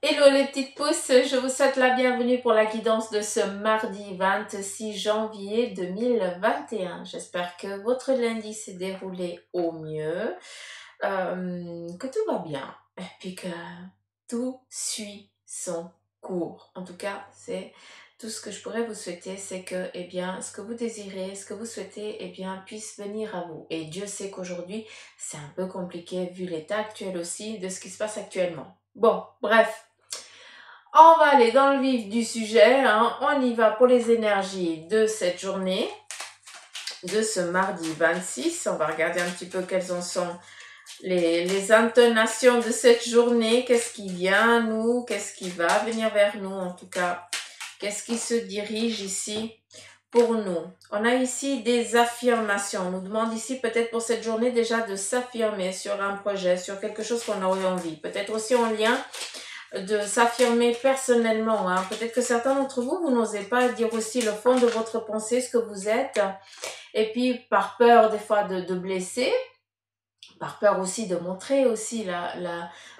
Hello les petites pousses, je vous souhaite la bienvenue pour la guidance de ce mardi 26 janvier 2021. J'espère que votre lundi s'est déroulé au mieux, que tout va bien et puis que tout suit son cours. En tout cas, c'est tout ce que je pourrais vous souhaiter, c'est que eh bien, ce que vous désirez, ce que vous souhaitez, eh bien, puisse venir à vous. Et Dieu sait qu'aujourd'hui, c'est un peu compliqué vu l'état actuel aussi de ce qui se passe actuellement. Bon, bref. On va aller dans le vif du sujet, hein. On y va pour les énergies de cette journée, de ce mardi 26. On va regarder un petit peu quelles en sont les intonations de cette journée. Qu'est-ce qui vient à nous? Qu'est-ce qui va venir vers nous? En tout cas, qu'est-ce qui se dirige ici pour nous? On a ici des affirmations. On nous demande ici peut-être pour cette journée déjà de s'affirmer sur un projet, sur quelque chose qu'on aurait envie. Peut-être aussi en lien de s'affirmer personnellement. Hein. Peut-être que certains d'entre vous, vous n'osez pas dire aussi le fond de votre pensée, ce que vous êtes. Et puis, par peur des fois de blesser, par peur aussi de montrer aussi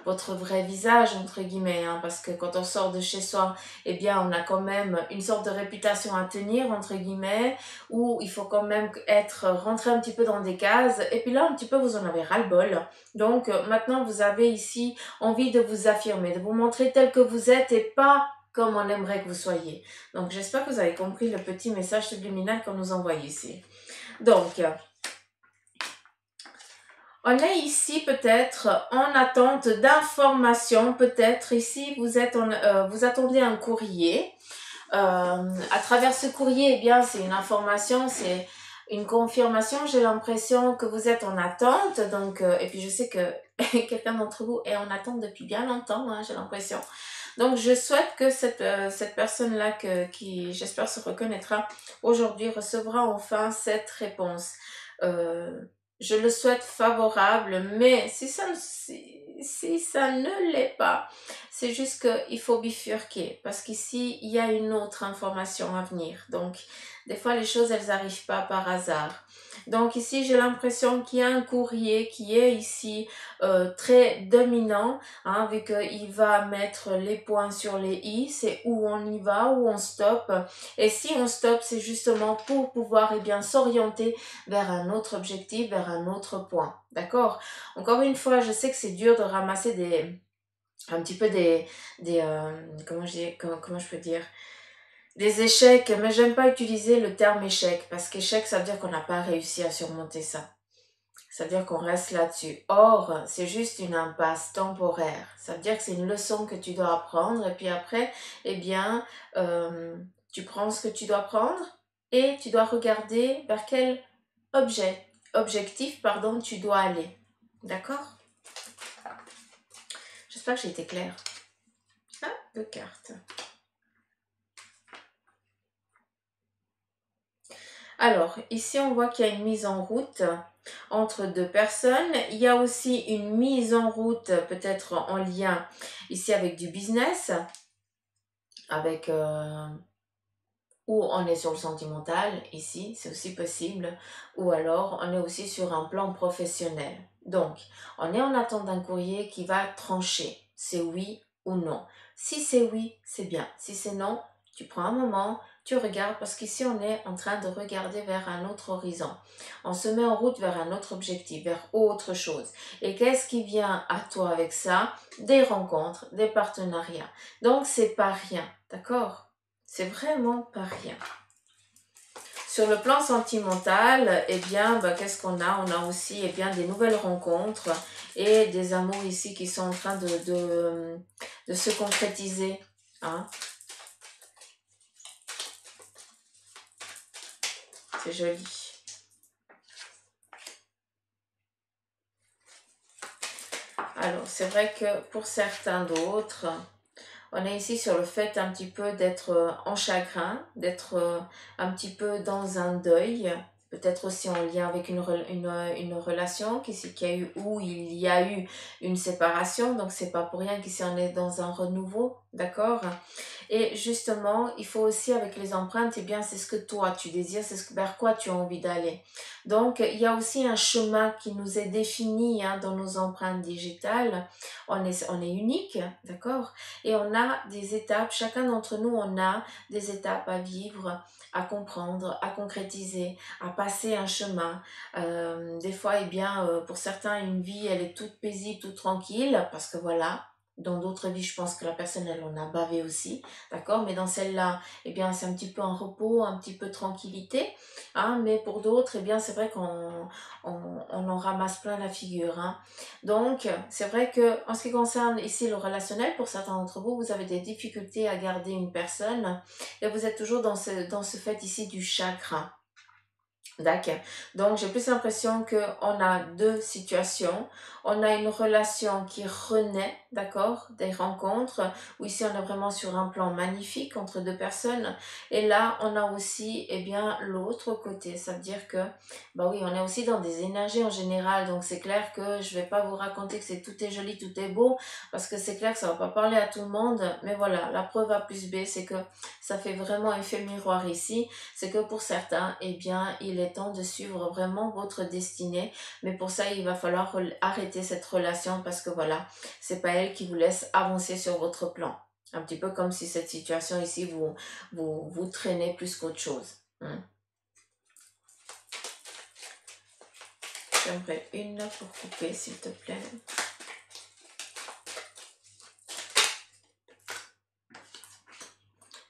votre vrai visage, entre guillemets, hein, parce que quand on sort de chez soi, eh bien, on a quand même une sorte de réputation à tenir, entre guillemets, où il faut quand même rentré un petit peu dans des cases, et puis là, un petit peu, vous en avez ras-le-bol. Donc, maintenant, vous avez ici envie de vous affirmer, de vous montrer tel que vous êtes et pas comme on aimerait que vous soyez. Donc, j'espère que vous avez compris le petit message subliminal qu'on nous envoie ici. Donc, on est ici peut-être en attente d'informations. Peut-être ici vous attendez un courrier. À travers ce courrier, eh bien c'est une information, c'est une confirmation. J'ai l'impression que vous êtes en attente. Donc et puis je sais que quelqu'un d'entre vous est en attente depuis bien longtemps. Hein, j'ai l'impression. Donc je souhaite que cette personne-là qui j'espère se reconnaîtra aujourd'hui recevra enfin cette réponse. Euh, je le souhaite favorable, mais si ça ne l'est pas, c'est juste qu'il faut bifurquer, parce qu'ici, il y a une autre information à venir. Donc, des fois, les choses, elles n'arrivent pas par hasard. Donc ici, j'ai l'impression qu'il y a un courrier qui est ici très dominant, hein, vu qu'il va mettre les points sur les i, c'est où on y va, où on stoppe. Et si on stoppe, c'est justement pour pouvoir bien s'orienter vers un autre objectif, vers un autre point. D'accord? Encore une fois, je sais que c'est dur de ramasser un petit peu comment je peux dire, des échecs, mais j'aime pas utiliser le terme échec, parce qu'échec, ça veut dire qu'on n'a pas réussi à surmonter ça. Ça veut dire qu'on reste là-dessus. Or, c'est juste une impasse temporaire. Ça veut dire que c'est une leçon que tu dois apprendre, et puis après, eh bien, tu prends ce que tu dois prendre, et tu dois regarder vers quel objectif, tu dois aller. D'accord? J'espère que j'ai été claire. Ah, 2 cartes. Alors, ici, on voit qu'il y a une mise en route entre 2 personnes. Il y a aussi une mise en route, peut-être en lien ici avec du business, avec ou on est sur le sentimental, ici, c'est aussi possible, ou alors on est aussi sur un plan professionnel. Donc, on est en attente d'un courrier qui va trancher, c'est oui ou non. Si c'est oui, c'est bien. Si c'est non, tu prends un moment, tu regardes, parce qu'ici on est en train de regarder vers un autre horizon. On se met en route vers un autre objectif, vers autre chose. Et qu'est-ce qui vient à toi avec ça? Des rencontres, des partenariats. Donc, c'est pas rien, d'accord? C'est vraiment pas rien. Sur le plan sentimental, eh bien, qu'est-ce qu'on a? On a aussi eh bien, des nouvelles rencontres et des amours ici qui sont en train de se concrétiser. Hein? C'est joli. Alors, c'est vrai que pour certains d'autres, on est ici sur le fait un petit peu d'être en chagrin, d'être un petit peu dans un deuil. peut-être aussi en lien avec une relation où il y a eu une séparation, donc c'est pas pour rien qu'ici on est dans un renouveau, d'accord? Et justement, il faut aussi avec les empreintes, eh bien c'est ce que toi tu désires, vers quoi tu as envie d'aller. Donc il y a aussi un chemin qui nous est défini hein, dans nos empreintes digitales. On est unique, d'accord? Et on a des étapes, chacun d'entre nous, on a des étapes à vivre, à comprendre, à concrétiser, à passer un chemin. Des fois, eh bien, pour certains, une vie, elle est toute paisible, toute tranquille, parce que voilà, dans d'autres vies, je pense que la personne, elle en a bavé aussi, d'accord? Mais dans celle-là, eh bien, c'est un petit peu en repos, un petit peu tranquillité, hein? Mais pour d'autres, eh bien, c'est vrai qu'on en ramasse plein la figure, hein? Donc, c'est vrai que en ce qui concerne ici le relationnel, pour certains d'entre vous, vous avez des difficultés à garder une personne et vous êtes toujours dans ce fait ici du chagrin. D'accord. Donc, j'ai plus l'impression qu'on a deux situations. On a une relation qui renaît, d'accord, des rencontres, où ici on est vraiment sur un plan magnifique entre deux personnes. Et là, on a aussi, eh bien, l'autre côté. Ça veut dire que, bah oui, on est aussi dans des énergies en général. Donc, c'est clair que je vais pas vous raconter que tout est joli, tout est beau, parce que c'est clair que ça va pas parler à tout le monde. Mais voilà, la preuve A plus B, c'est que ça fait vraiment effet miroir ici. C'est que pour certains, eh bien, il est temps de suivre vraiment votre destinée. Mais pour ça, il va falloir arrêter cette relation parce que voilà, c'est pas elle qui vous laisse avancer sur votre plan. Un petit peu comme si cette situation ici vous traînait plus qu'autre chose. J'aimerais une pour couper, s'il te plaît.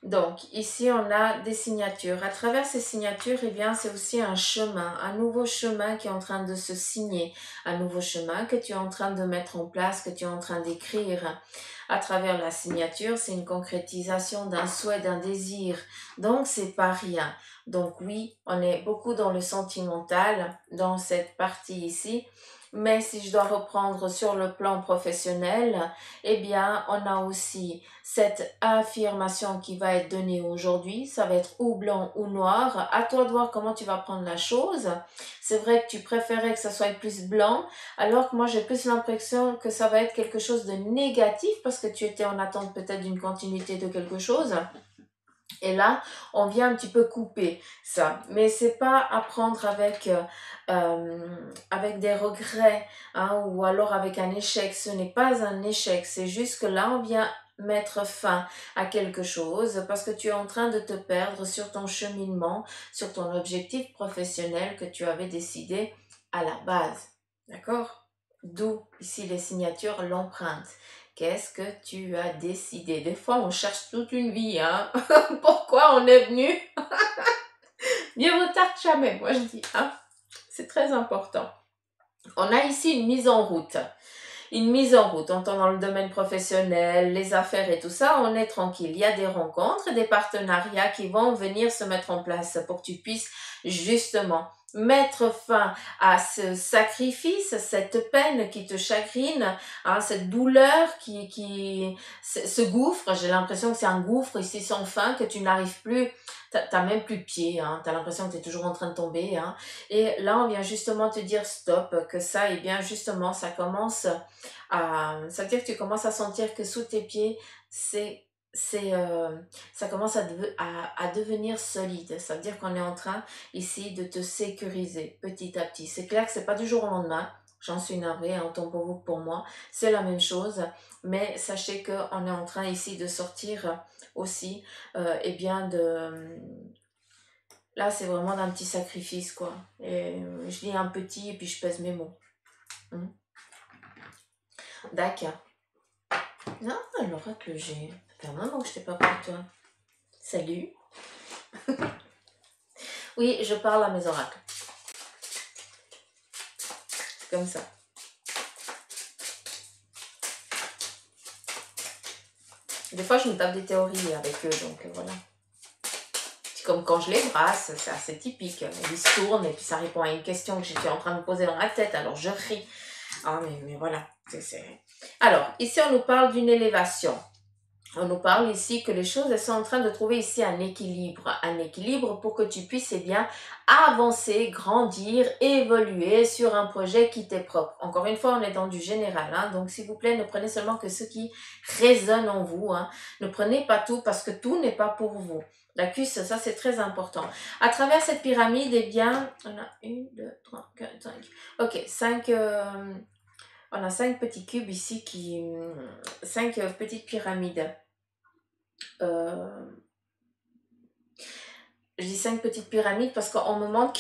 Donc, ici, on a des signatures. À travers ces signatures, eh bien, c'est aussi un chemin, un nouveau chemin qui est en train de se signer, un nouveau chemin que tu es en train de mettre en place, que tu es en train d'écrire. À travers la signature, c'est une concrétisation d'un souhait, d'un désir. Donc, c'est pas rien. Donc, oui, on est beaucoup dans le sentimental, dans cette partie ici. Mais si je dois reprendre sur le plan professionnel, eh bien, on a aussi cette affirmation qui va être donnée aujourd'hui. Ça va être ou blanc ou noir. À toi de voir comment tu vas prendre la chose. C'est vrai que tu préférais que ça soit plus blanc, alors que moi, j'ai plus l'impression que ça va être quelque chose de négatif parce que tu étais en attente peut-être d'une continuité de quelque chose. Et là, on vient un petit peu couper ça. Mais c'est pas à prendre avec des regrets hein, ou alors avec un échec. Ce n'est pas un échec. C'est juste que là, on vient mettre fin à quelque chose parce que tu es en train de te perdre sur ton cheminement, sur ton objectif professionnel que tu avais décidé à la base. D'accord? D'où ici les signatures, l'empreinte. Qu'est-ce que tu as décidé? Des fois, on cherche toute une vie, hein. Pourquoi on est venu? Mieux vaut tard que jamais, moi je dis, hein. C'est très important. On a ici une mise en route. Une mise en route, on entend dans le domaine professionnel, les affaires et tout ça, on est tranquille. Il y a des rencontres, des partenariats qui vont venir se mettre en place pour que tu puisses justement mettre fin à ce sacrifice, cette peine qui te chagrine, hein, cette douleur ce gouffre, j'ai l'impression que c'est un gouffre ici sans fin, que tu n'arrives plus, t'as même plus de pied, hein, t'as l'impression que tu es toujours en train de tomber, hein, et là on vient justement te dire stop, que ça, et bien justement ça commence ça veut dire que tu commences à sentir que sous tes pieds, ça commence à devenir solide. Ça veut dire qu'on est en train ici de te sécuriser petit à petit. C'est clair que c'est pas du jour au lendemain. J'en suis navrée, hein, autant pour vous que pour moi. C'est la même chose. Mais sachez qu'on est en train ici de sortir aussi, eh bien, là, c'est vraiment d'un petit sacrifice, quoi. Et je dis un petit et puis je pèse mes mots. D'accord. Non, l'oracle, j'ai... Ça fait un moment que je t'ai pas parlé de toi. Salut. Oui, je parle à mes oracles. C'est comme ça. Des fois, je me tape des théories avec eux, donc voilà. C'est comme quand je les brasse, c'est assez typique. Ils se tournent et puis ça répond à une question que j'étais en train de me poser dans la tête, alors je ris. Ah, mais voilà. Alors, ici, on nous parle d'une élévation. On nous parle ici que les choses, elles sont en train de trouver ici un équilibre pour que tu puisses, eh bien, avancer, grandir, évoluer sur un projet qui t'est propre. Encore une fois, on est dans du général, hein, donc s'il vous plaît, ne prenez seulement que ce qui résonne en vous, hein. Ne prenez pas tout parce que tout n'est pas pour vous. La cuisse, ça c'est très important. À travers cette pyramide, eh bien, on a 1, 2, 3, 4, 5. Ok, 5... on a 5 petits cubes ici, 5 petites pyramides. Je dis 5 petites pyramides parce qu'on me manque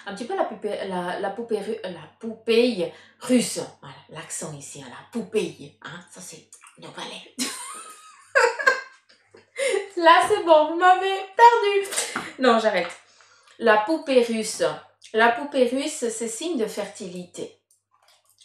un petit peu la poupée russe. Voilà, l'accent ici, hein, la poupée. Hein, ça c'est le ballet. Là c'est bon, vous m'avez perdu. Non, j'arrête. La poupée russe. La poupée russe, c'est signe de fertilité.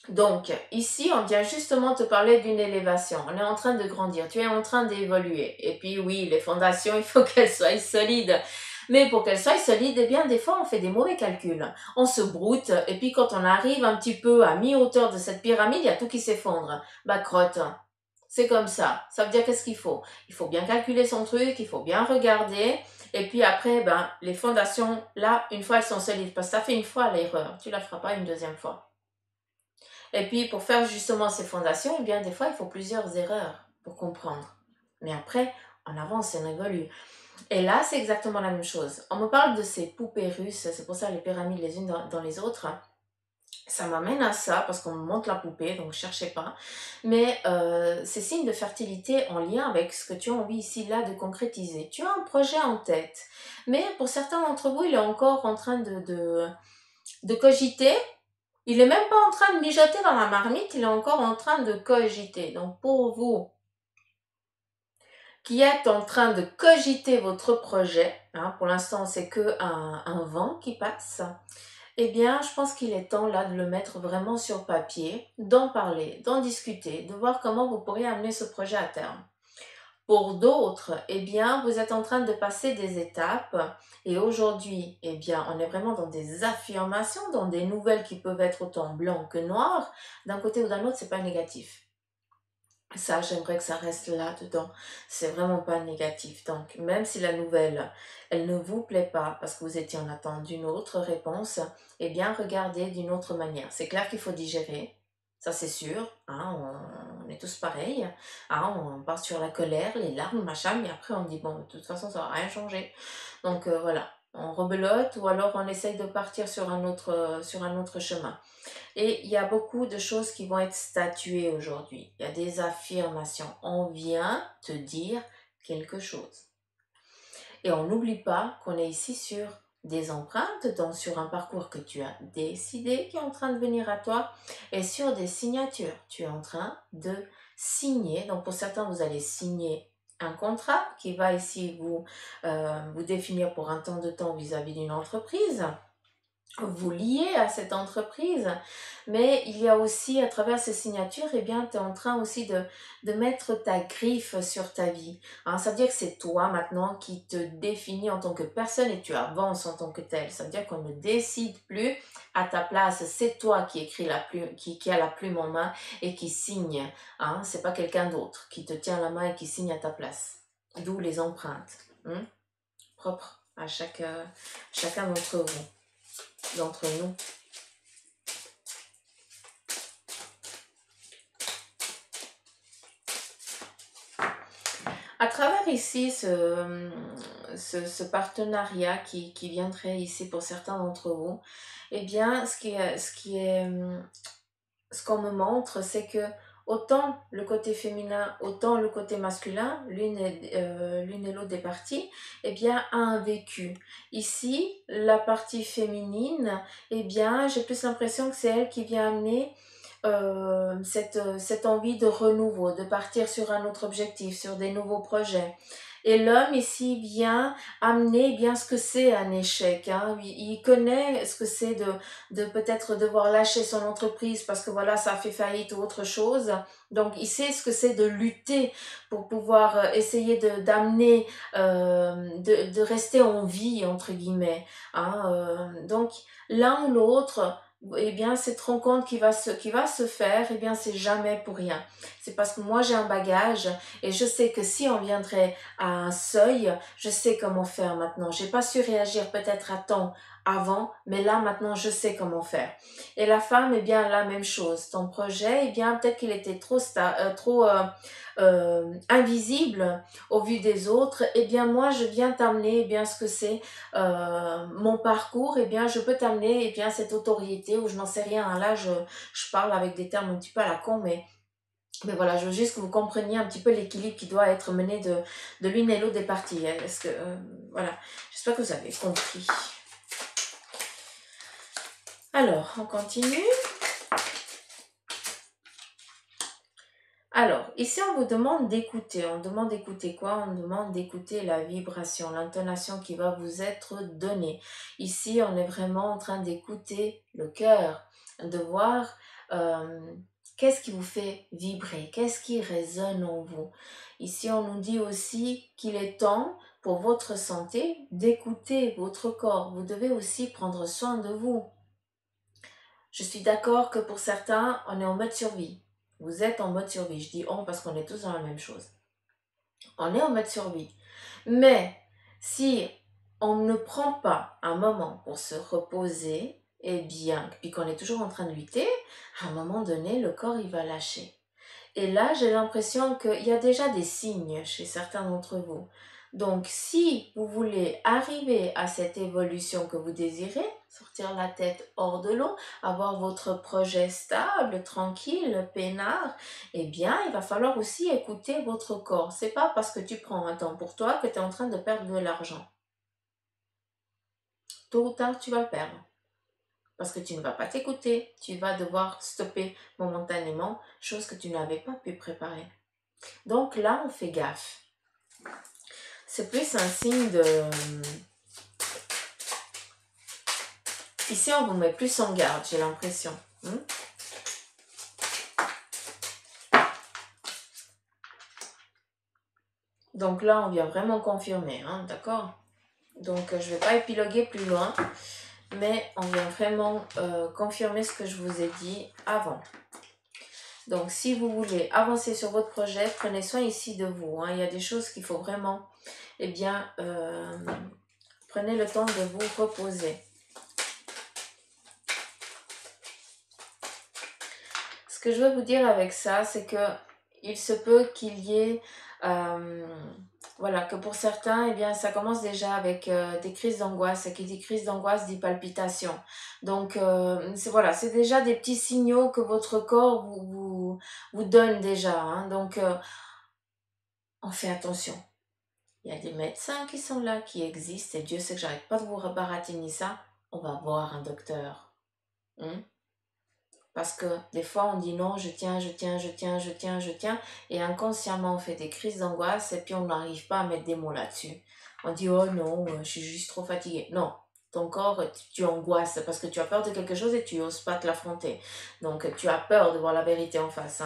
Donc, ici, on vient justement te parler d'une élévation. On est en train de grandir, tu es en train d'évoluer. Et puis oui, les fondations, il faut qu'elles soient solides. Mais pour qu'elles soient solides, eh bien, des fois, on fait des mauvais calculs. On se broute, et puis quand on arrive un petit peu à mi-hauteur de cette pyramide, il y a tout qui s'effondre. Bah, crotte. C'est comme ça. Ça veut dire qu'est-ce qu'il faut? Il faut bien calculer son truc, il faut bien regarder. Et puis après, ben, les fondations, là, une fois elles sont solides, parce que ça fait une fois l'erreur, tu la feras pas une deuxième fois. Et puis, pour faire justement ces fondations, eh bien, des fois, il faut plusieurs erreurs pour comprendre. Mais après, on avance, on évolue. Et là, c'est exactement la même chose. On me parle de ces poupées russes, c'est pour ça les pyramides les unes dans les autres. Ça m'amène à ça, parce qu'on me montre la poupée, donc cherchez pas. Mais c'est signe de fertilité en lien avec ce que tu as envie ici, là, de concrétiser. Tu as un projet en tête. Mais pour certains d'entre vous, il est encore en train de cogiter. Il n'est même pas en train de mijoter dans la marmite, il est encore en train de cogiter. Donc pour vous qui êtes en train de cogiter votre projet, hein, pour l'instant c'est que un vent qui passe, eh bien je pense qu'il est temps là de le mettre vraiment sur papier, d'en parler, d'en discuter, de voir comment vous pourriez amener ce projet à terme. Pour d'autres, eh bien, vous êtes en train de passer des étapes et aujourd'hui, eh bien, on est vraiment dans des affirmations, dans des nouvelles qui peuvent être autant blanc que noir. D'un côté ou d'un autre, c'est pas négatif. Ça, j'aimerais que ça reste là-dedans. C'est vraiment pas négatif. Donc, même si la nouvelle, elle ne vous plaît pas parce que vous étiez en attente d'une autre réponse, eh bien, regardez d'une autre manière. C'est clair qu'il faut digérer. Ça, c'est sûr. Hein, on est tous pareils. Hein, on part sur la colère, les larmes, machin, mais après, on dit, bon, de toute façon, ça va rien changer. Donc, voilà. On rebelote ou alors on essaye de partir sur un autre chemin. Et il y a beaucoup de choses qui vont être statuées aujourd'hui. Il y a des affirmations. On vient te dire quelque chose. Et on n'oublie pas qu'on est ici sur des empreintes, donc sur un parcours que tu as décidé qui est en train de venir à toi, et sur des signatures. Tu es en train de signer. Donc pour certains, vous allez signer un contrat qui va ici vous définir pour un temps de temps vis-à-vis d'une entreprise, vous lier à cette entreprise, mais il y a aussi à travers ces signatures, eh bien, tu es en train aussi de mettre ta griffe sur ta vie. Hein, ça veut dire que c'est toi maintenant qui te définis en tant que personne et tu avances en tant que tel. Ça veut dire qu'on ne décide plus à ta place, c'est toi qui écris la plume, qui a la plume en main et qui signe. Hein, c'est pas quelqu'un d'autre qui te tient la main et qui signe à ta place. D'où les empreintes, hein, propres à chacun d'entre nous. À travers ici ce partenariat qui viendrait ici pour certains d'entre vous, eh bien, ce qu'on me montre, c'est que autant le côté féminin, autant le côté masculin, l'une et l'autre des parties, eh bien, a un vécu. Ici, la partie féminine, eh bien, j'ai plus l'impression que c'est elle qui vient amener cette envie de renouveau, de partir sur un autre objectif, sur des nouveaux projets. Et l'homme ici vient amener bien ce que c'est un échec. Hein. Il connaît ce que c'est de peut-être devoir lâcher son entreprise parce que voilà, ça a fait faillite ou autre chose. Donc, il sait ce que c'est de lutter pour pouvoir essayer d'amener, de rester en vie, entre guillemets. Hein. Donc, l'un ou l'autre eh bien, cette rencontre qui va se faire, eh bien, c'est jamais pour rien. C'est parce que moi, j'ai un bagage et je sais que si on viendrait à un seuil, je sais comment faire maintenant. J'ai pas su réagir peut-être à temps avant, mais là, maintenant, je sais comment faire. Et la femme, eh bien, la même chose. Ton projet, eh bien, peut-être qu'il était trop invisible au vu des autres. Eh bien, moi, je viens t'amener, eh bien, ce que c'est mon parcours, eh bien, je peux t'amener eh bien, cette autorité où je n'en sais rien. Hein. Là, je parle avec des termes un petit peu à la con, mais voilà, je veux juste que vous compreniez un petit peu l'équilibre qui doit être mené de l'une et l'autre des parties. Hein. Est-ce que, voilà, j'espère que vous avez compris. Alors, on continue. Alors, ici, on vous demande d'écouter. On demande d'écouter quoi? On demande d'écouter la vibration, l'intonation qui va vous être donnée. Ici, on est vraiment en train d'écouter le cœur, de voir euh, qu'est-ce qui vous fait vibrer, qu'est-ce qui résonne en vous. Ici, on nous dit aussi qu'il est temps pour votre santé d'écouter votre corps. Vous devez aussi prendre soin de vous. Je suis d'accord que pour certains, on est en mode survie. Vous êtes en mode survie. Je dis on parce qu'on est tous dans la même chose. On est en mode survie. Mais si on ne prend pas un moment pour se reposer, eh bien, puis qu'on est toujours en train de lutter, à un moment donné, le corps, il va lâcher. Et là, j'ai l'impression qu'il y a déjà des signes chez certains d'entre vous. Donc, si vous voulez arriver à cette évolution que vous désirez, sortir la tête hors de l'eau, avoir votre projet stable, tranquille, peinard, eh bien, il va falloir aussi écouter votre corps. C'est pas parce que tu prends un temps pour toi que tu es en train de perdre de l'argent. Tôt ou tard, tu vas le perdre. Parce que tu ne vas pas t'écouter, tu vas devoir stopper momentanément, chose que tu n'avais pas pu préparer. Donc là, on fait gaffe. C'est plus un signe de... Ici, on vous met plus en garde, j'ai l'impression. Donc là, on vient vraiment confirmer, d'accord? Donc, je ne vais pas épiloguer plus loin, mais on vient vraiment confirmer ce que je vous ai dit avant. Donc, si vous voulez avancer sur votre projet, prenez soin ici de vous. Il y a des choses qu'il faut vraiment, eh bien, prenez le temps de vous reposer. Ce que je veux vous dire avec ça, c'est que il se peut qu'il y ait, voilà, que pour certains, eh bien, ça commence déjà avec des crises d'angoisse. Et qui dit crise d'angoisse dit palpitation. Donc, voilà, c'est déjà des petits signaux que votre corps vous donne déjà. Hein. Donc, on fait attention. Il y a des médecins qui sont là, qui existent, et Dieu sait que j'arrête pas de vous baratiner ça. On va voir un docteur. Parce que des fois, on dit non, je tiens, et inconsciemment, on fait des crises d'angoisse et puis on n'arrive pas à mettre des mots là-dessus. On dit, oh non, je suis juste trop fatiguée. Non, ton corps, tu angoisses parce que tu as peur de quelque chose et tu n'oses pas te l'affronter. Donc, tu as peur de voir la vérité en face.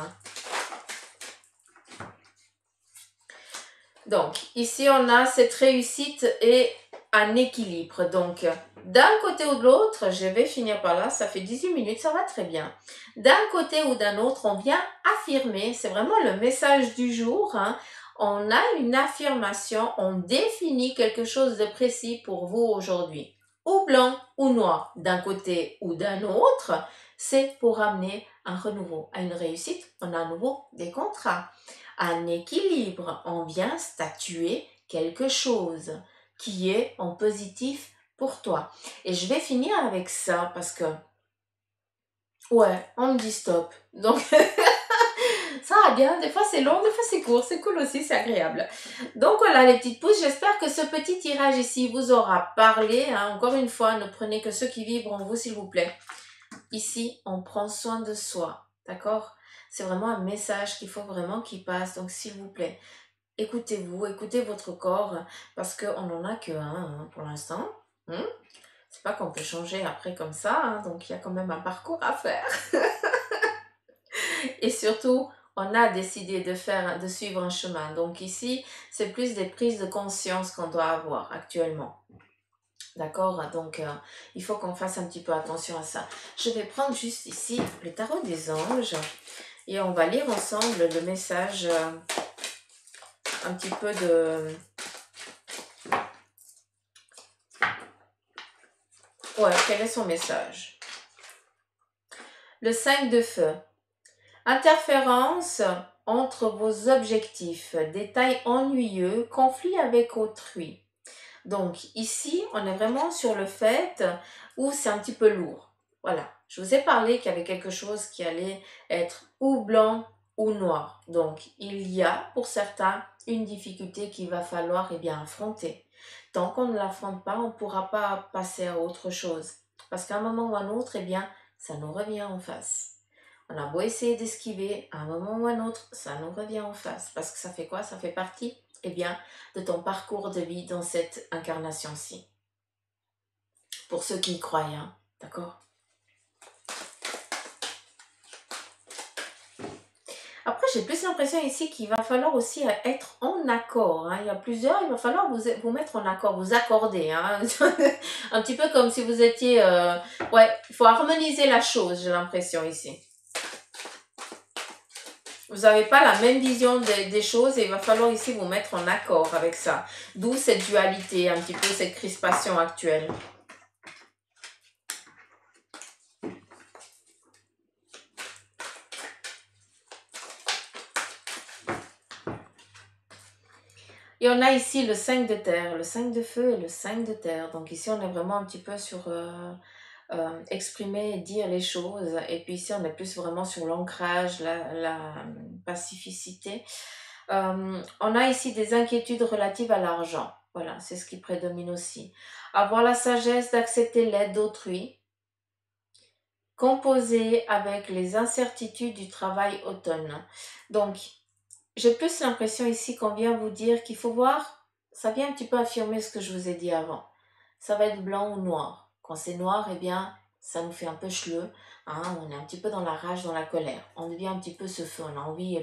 Donc, ici, on a cette réussite et un équilibre. Donc, d'un côté ou de l'autre, je vais finir par là, ça fait 18 minutes, ça va très bien. D'un côté ou d'un autre, on vient affirmer, c'est vraiment le message du jour. On a une affirmation, on définit quelque chose de précis pour vous aujourd'hui. Ou blanc ou noir, d'un côté ou d'un autre, c'est pour amener un renouveau à une réussite. On a à nouveau des contrats. Un équilibre, on vient statuer quelque chose qui est en positif pour toi. Et je vais finir avec ça parce que, ouais, on me dit stop. Donc, ça va bien. Des fois, c'est long, des fois, c'est court. C'est cool aussi, c'est agréable. Donc, voilà, les petites pouces. J'espère que ce petit tirage ici vous aura parlé. Encore une fois, ne prenez que ceux qui vibrent en vous, s'il vous plaît. Ici, on prend soin de soi. D'accord? C'est vraiment un message qu'il faut vraiment qu'il passe. Donc, s'il vous plaît, écoutez-vous, écoutez votre corps, parce qu'on n'en a que un pour l'instant. C'est pas qu'on peut changer après comme ça, donc il y a quand même un parcours à faire. Et surtout, on a décidé de suivre un chemin. Donc ici, c'est plus des prises de conscience qu'on doit avoir actuellement. D'accord? Donc, il faut qu'on fasse un petit peu attention à ça. Je vais prendre juste ici le tarot des anges et on va lire ensemble le message un petit peu de... Ouais, quel est son message? Le 5 de feu. Interférence entre vos objectifs, détails ennuyeux, conflit avec autrui. Donc ici, on est vraiment sur le fait où c'est un petit peu lourd. Voilà, je vous ai parlé qu'il y avait quelque chose qui allait être ou blanc ou noir. Donc il y a pour certains une difficulté qu'il va falloir bien affronter. Tant qu'on ne l'affronte pas, on ne pourra pas passer à autre chose. Parce qu'à un moment ou à un autre, ça nous revient en face. On a beau essayer d'esquiver, à un moment ou à un autre, ça nous revient en face. Parce que ça fait quoi? Ça fait partie, de ton parcours de vie dans cette incarnation-ci. Pour ceux qui y croient, hein, d'accord? Après, j'ai plus l'impression ici qu'il va falloir aussi être en accord. Hein. Il y a plusieurs, il va falloir vous mettre en accord, vous accorder. Hein. Un petit peu comme si vous étiez... Ouais, il faut harmoniser la chose, j'ai l'impression ici. Vous n'avez pas la même vision des choses et il va falloir ici vous mettre en accord avec ça. D'où cette dualité, un petit peu cette crispation actuelle. Et on a ici le 5 de terre, le 5 de feu et le 5 de terre. Donc ici, on est vraiment un petit peu sur exprimer et dire les choses. Et puis ici, on est plus vraiment sur l'ancrage, la pacificité. On a ici des inquiétudes relatives à l'argent. Voilà, c'est ce qui prédomine aussi. Avoir la sagesse d'accepter l'aide d'autrui. Composer avec les incertitudes du travail automne. Donc, j'ai plus l'impression ici qu'on vient vous dire qu'il faut voir, ça vient un petit peu affirmer ce que je vous ai dit avant. Ça va être blanc ou noir. Quand c'est noir, ça nous fait un peu cheleux. Hein, on est un petit peu dans la rage, dans la colère. On devient un petit peu ce feu. On a envie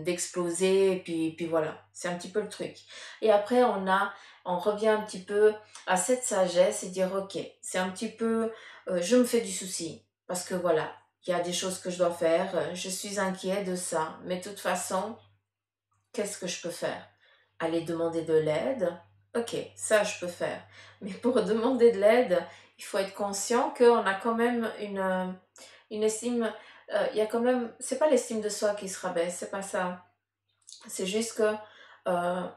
d'exploser. Et puis voilà, c'est un petit peu le truc. Et après, on revient un petit peu à cette sagesse et dire, ok, c'est un petit peu, je me fais du souci. Parce que voilà, il y a des choses que je dois faire, je suis inquiet de ça, mais de toute façon, qu'est-ce que je peux faire? Aller demander de l'aide? Ok, ça je peux faire. Mais pour demander de l'aide, il faut être conscient qu'on a quand même une estime, il y a quand même, c'est pas l'estime de soi qui se rabaisse, c'est pas ça. C'est juste que euh,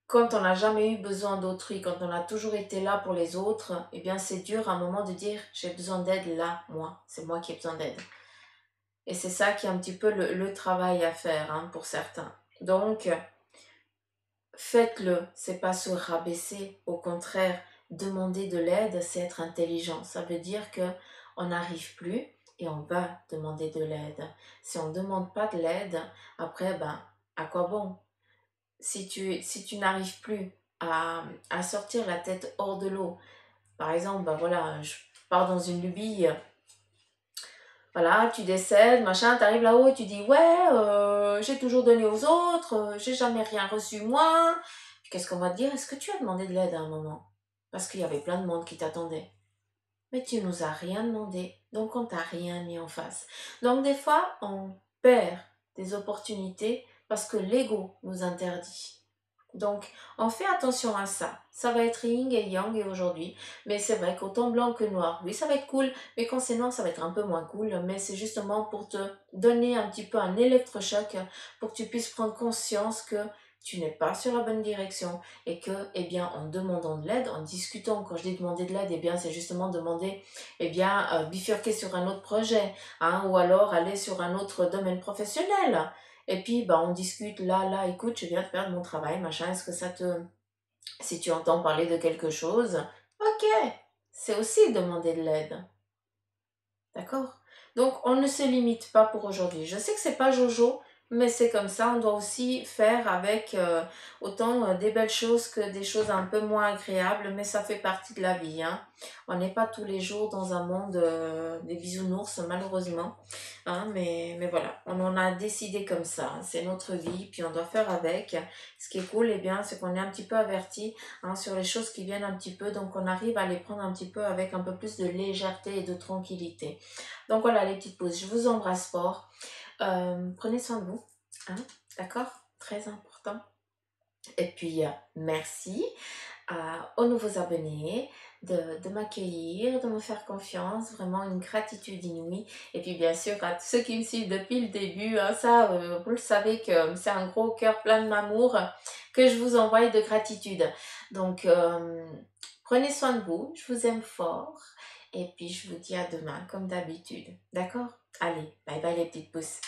quand on n'a jamais eu besoin d'autrui, quand on a toujours été là pour les autres, c'est dur à un moment de dire j'ai besoin d'aide là, moi, c'est moi qui ai besoin d'aide. Et c'est ça qui est un petit peu le travail à faire hein, pour certains. Donc, faites-le, c'est pas se rabaisser, au contraire, demander de l'aide, c'est être intelligent. Ça veut dire que on n'arrive plus et on va demander de l'aide. Si on ne demande pas de l'aide, après, à quoi bon? Si tu n'arrives plus à sortir la tête hors de l'eau, par exemple, voilà, je pars dans une lubie, voilà, tu décèdes, machin, t'arrives là-haut et tu dis ouais, j'ai toujours donné aux autres, j'ai jamais rien reçu moi. Puis qu'est-ce qu'on va te dire? Est-ce que tu as demandé de l'aide à un moment? Parce qu'il y avait plein de monde qui t'attendait. Mais tu nous as rien demandé, donc on t'a rien mis en face. Donc des fois, on perd des opportunités parce que l'ego nous interdit. Donc, on fait attention à ça. Ça va être yin et yang et aujourd'hui. Mais c'est vrai qu'autant blanc que noir, oui, ça va être cool. Mais quand c'est noir, ça va être un peu moins cool. Mais c'est justement pour te donner un petit peu un électrochoc pour que tu puisses prendre conscience que tu n'es pas sur la bonne direction et que, en demandant de l'aide, en discutant, quand je dis demander de l'aide, c'est justement demander, bifurquer sur un autre projet, hein, ou alors aller sur un autre domaine professionnel. Et puis, on discute là, écoute, je viens de perdre mon travail, machin, est-ce que ça te... Si tu entends parler de quelque chose, ok, c'est aussi demander de l'aide. D'accord? Donc, on ne se limite pas pour aujourd'hui. Je sais que c'est pas Jojo, Mais c'est comme ça, on doit aussi faire avec autant des belles choses que des choses un peu moins agréables, mais ça fait partie de la vie, hein. On n'est pas tous les jours dans un monde des bisounours, malheureusement, hein, mais voilà, on en a décidé comme ça, hein. C'est notre vie, puis on doit faire avec. Ce qui est cool, eh bien, c'est qu'on est un petit peu averti, hein, sur les choses qui viennent un petit peu, donc on arrive à les prendre un petit peu avec un peu plus de légèreté et de tranquillité. Donc voilà les petites pauses, je vous embrasse fort. Prenez soin de vous, hein, d'accord? Très important. Et puis, merci aux nouveaux abonnés de m'accueillir, de me faire confiance, vraiment une gratitude inouïe. Et puis, bien sûr, à tous ceux qui me suivent depuis le début, hein, ça, vous le savez que c'est un gros cœur plein d'amour que je vous envoie de gratitude. Donc, prenez soin de vous, je vous aime fort. Et puis, je vous dis à demain, comme d'habitude. D'accord? Allez, bye bye les petites pousses.